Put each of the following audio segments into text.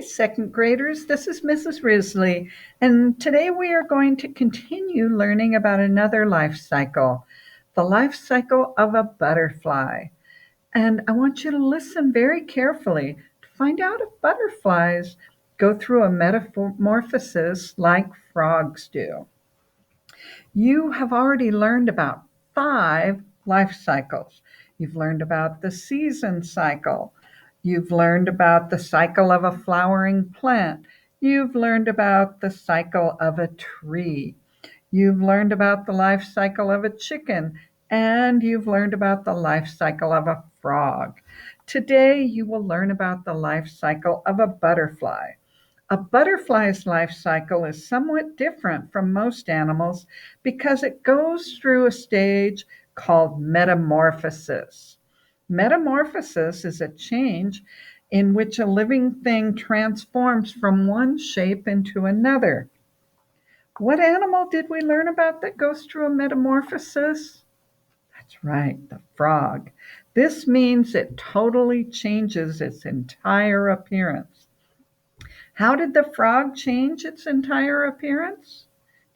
second graders. This is Mrs. Risley, and today we are going to continue learning about another life cycle, the life cycle of a butterfly. And I want you to listen very carefully to find out if butterflies go through a metamorphosis like frogs do. You have already learned about 5 life cycles. You've learned about the season cycle. You've learned about the cycle of a flowering plant. You've learned about the cycle of a tree. You've learned about the life cycle of a chicken. And you've learned about the life cycle of a frog. Today, you will learn about the life cycle of a butterfly. A butterfly's life cycle is somewhat different from most animals because it goes through a stage called metamorphosis. Metamorphosis is a change in which a living thing transforms from one shape into another. What animal did we learn about that goes through a metamorphosis? That's right, the frog. This means it totally changes its entire appearance. How did the frog change its entire appearance?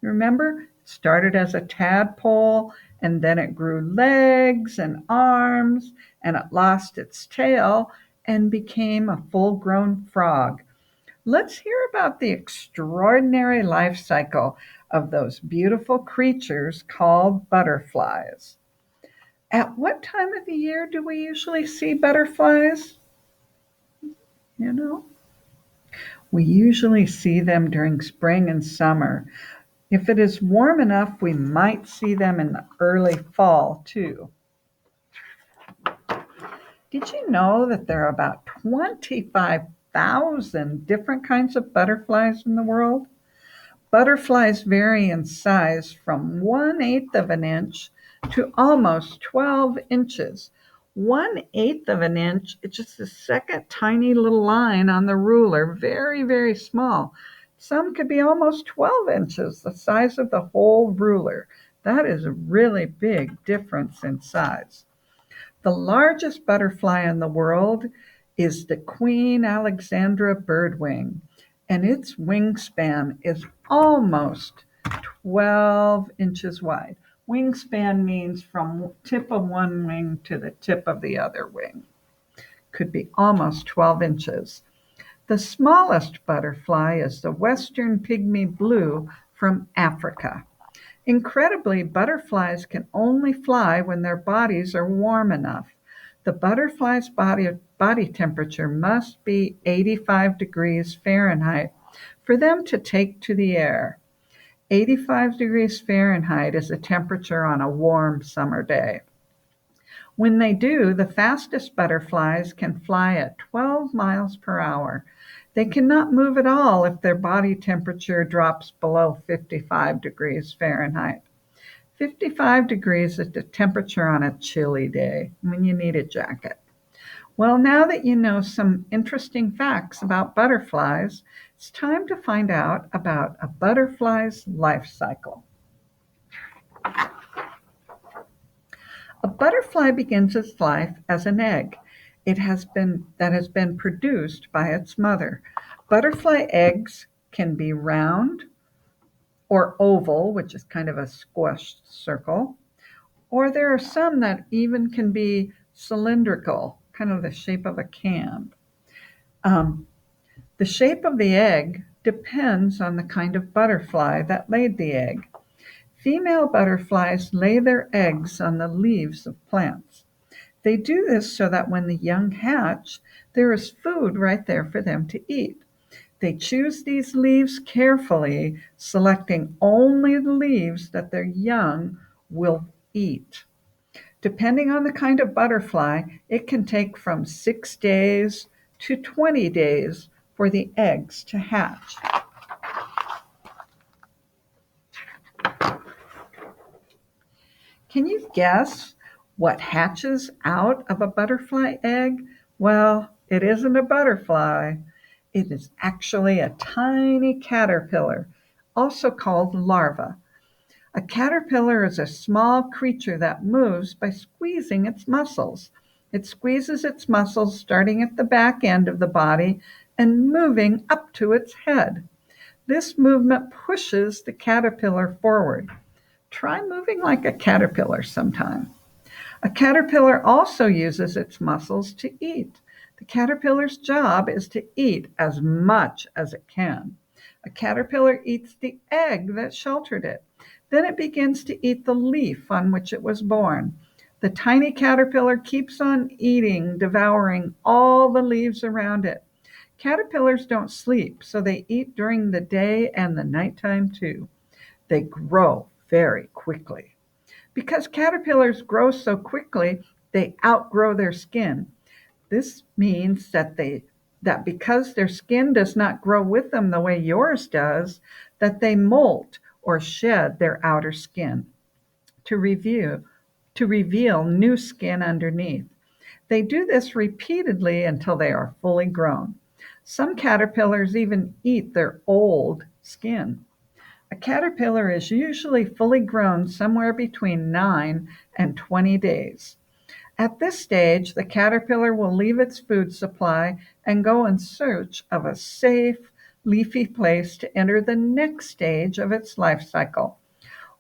Remember, it started as a tadpole and then it grew legs and arms and it lost its tail and became a full grown frog. Let's hear about the extraordinary life cycle of those beautiful creatures called butterflies. At what time of the year do we usually see butterflies? You know, we usually see them during spring and summer. If it is warm enough, we might see them in the early fall too. Did you know that there are about 25,000 different kinds of butterflies in the world? Butterflies vary in size from 1/8 of an inch to almost 12 inches. 1/8 of an inch, it's just the second tiny little line on the ruler, very, very small. Some could be almost 12 inches, the size of the whole ruler. That is a really big difference in size. The largest butterfly in the world is the Queen Alexandra birdwing, and its wingspan is almost 12 inches wide. Wingspan means from tip of one wing to the tip of the other wing. Could be almost 12 inches. The smallest butterfly is the western pygmy blue from Africa. Incredibly, butterflies can only fly when their bodies are warm enough. The butterfly's body temperature must be 85 degrees Fahrenheit for them to take to the air. 85 degrees Fahrenheit is the temperature on a warm summer day. When they do, the fastest butterflies can fly at 12 miles per hour. They cannot move at all if their body temperature drops below 55 degrees Fahrenheit. 55 degrees is the temperature on a chilly day when you need a jacket. Well, now that you know some interesting facts about butterflies, it's time to find out about a butterfly's life cycle. A butterfly begins its life as an egg. That has been produced by its mother. Butterfly eggs can be round or oval, which is kind of a squashed circle, or there are some that even can be cylindrical, kind of the shape of a can. Um, the shape of the egg depends on the kind of butterfly that laid the egg. Female butterflies lay their eggs on the leaves of plants. They do this so that when the young hatch, there is food right there for them to eat. They choose these leaves carefully, selecting only the leaves that their young will eat. Depending on the kind of butterfly, it can take from 6 days to 20 days for the eggs to hatch. Can you guess what hatches out of a butterfly egg? Well, it isn't a butterfly. It is actually a tiny caterpillar, also called larva. A caterpillar is a small creature that moves by squeezing its muscles. It squeezes its muscles starting at the back end of the body and moving up to its head. This movement pushes the caterpillar forward. Try moving like a caterpillar sometime. A caterpillar also uses its muscles to eat. The caterpillar's job is to eat as much as it can. A caterpillar eats the egg that sheltered it. Then it begins to eat the leaf on which it was born. The tiny caterpillar keeps on eating, devouring all the leaves around it. Caterpillars don't sleep, so they eat during the day and the nighttime too. They grow very quickly. Because caterpillars grow so quickly, they outgrow their skin. This means that because their skin does not grow with them the way yours does, that they molt or shed their outer skin to reveal new skin underneath. They do this repeatedly until they are fully grown. Some caterpillars even eat their old skin. A caterpillar is usually fully grown somewhere between 9 and 20 days. At this stage, the caterpillar will leave its food supply and go in search of a safe, leafy place to enter the next stage of its life cycle.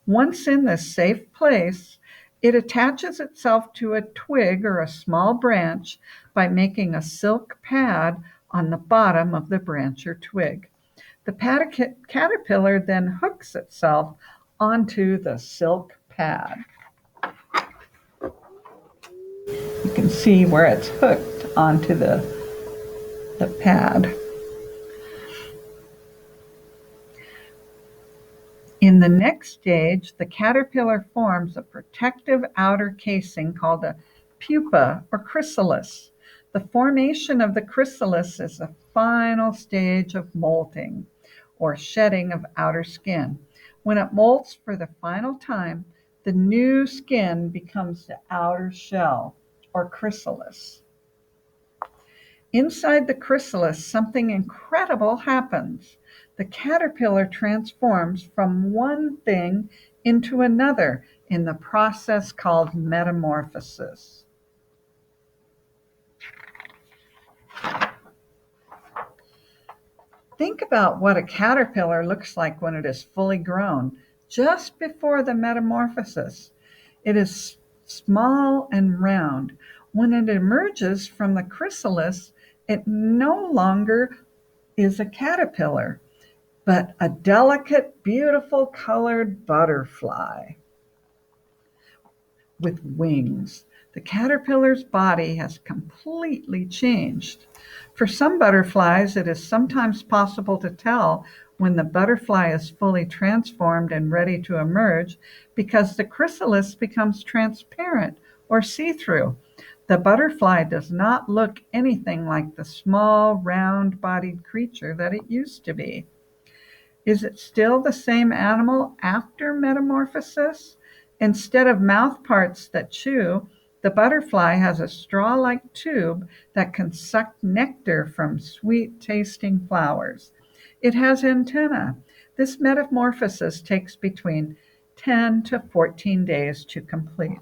Once in this safe place, it attaches itself to a twig or a small branch by making a silk pad on the bottom of the branch or twig. The caterpillar then hooks itself onto the silk pad. You can see where it's hooked onto the pad. In the next stage, the caterpillar forms a protective outer casing called a pupa or chrysalis. The formation of the chrysalis is the final stage of molting or shedding of outer skin. When it molts for the final time, the new skin becomes the outer shell or chrysalis. Inside the chrysalis, something incredible happens. The caterpillar transforms from one thing into another in the process called metamorphosis. Think about what a caterpillar looks like when it is fully grown, just before the metamorphosis. It is small and round. When it emerges from the chrysalis, it no longer is a caterpillar, but a delicate, beautiful colored butterfly with wings. The caterpillar's body has completely changed. For some butterflies, it is sometimes possible to tell when the butterfly is fully transformed and ready to emerge because the chrysalis becomes transparent or see-through. The butterfly does not look anything like the small, round-bodied creature that it used to be. Is it still the same animal after metamorphosis? Instead of mouth parts that chew, the butterfly has a straw-like tube that can suck nectar from sweet-tasting flowers. It has antennae. This metamorphosis takes between 10 to 14 days to complete.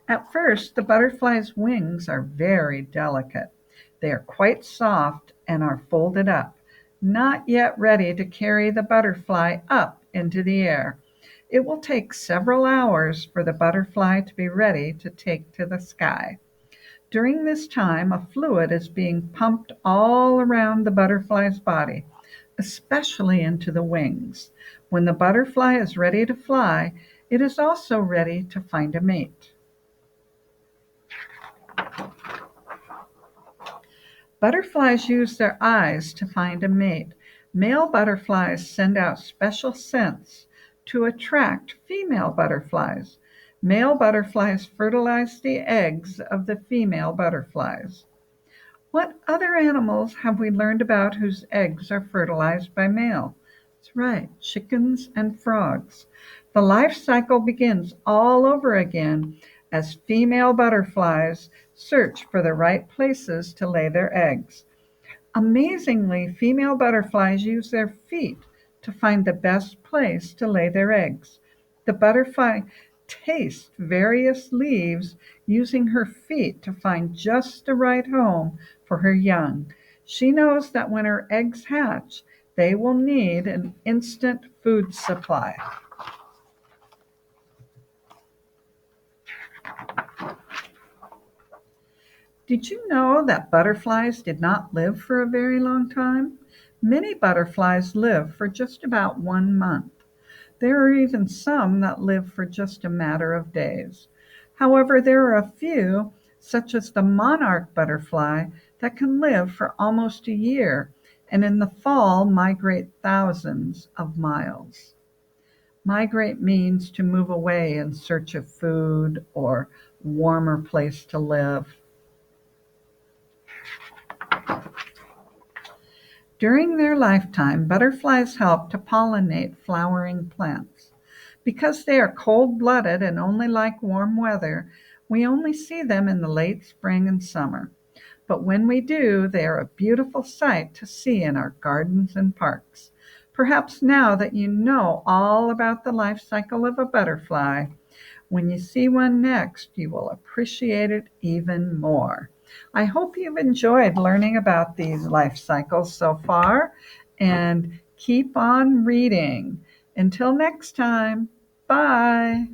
At first, the butterfly's wings are very delicate. They are quite soft and are folded up, not yet ready to carry the butterfly up into the air. It will take several hours for the butterfly to be ready to take to the sky. During this time, a fluid is being pumped all around the butterfly's body, especially into the wings. When the butterfly is ready to fly, it is also ready to find a mate. Butterflies use their eyes to find a mate. Male butterflies send out special scents to attract female butterflies. Male butterflies fertilize the eggs of the female butterflies. What other animals have we learned about whose eggs are fertilized by male? That's right, chickens and frogs. The life cycle begins all over again as female butterflies search for the right places to lay their eggs. Amazingly, female butterflies use their feet to find the best place to lay their eggs. The butterfly tastes various leaves using her feet to find just the right home for her young. She knows that when her eggs hatch, they will need an instant food supply. Did you know that butterflies did not live for a very long time? Many butterflies live for just about 1 month. There are even some that live for just a matter of days. However, there are a few, such as the monarch butterfly, that can live for almost a year and in the fall migrate thousands of miles. Migrate means to move away in search of food or warmer place to live. During their lifetime, butterflies help to pollinate flowering plants. Because they are cold-blooded and only like warm weather, we only see them in the late spring and summer. But when we do, they are a beautiful sight to see in our gardens and parks. Perhaps now that you know all about the life cycle of a butterfly, when you see one next, you will appreciate it even more. I hope you've enjoyed learning about these life cycles so far, and keep on reading. Until next time, bye.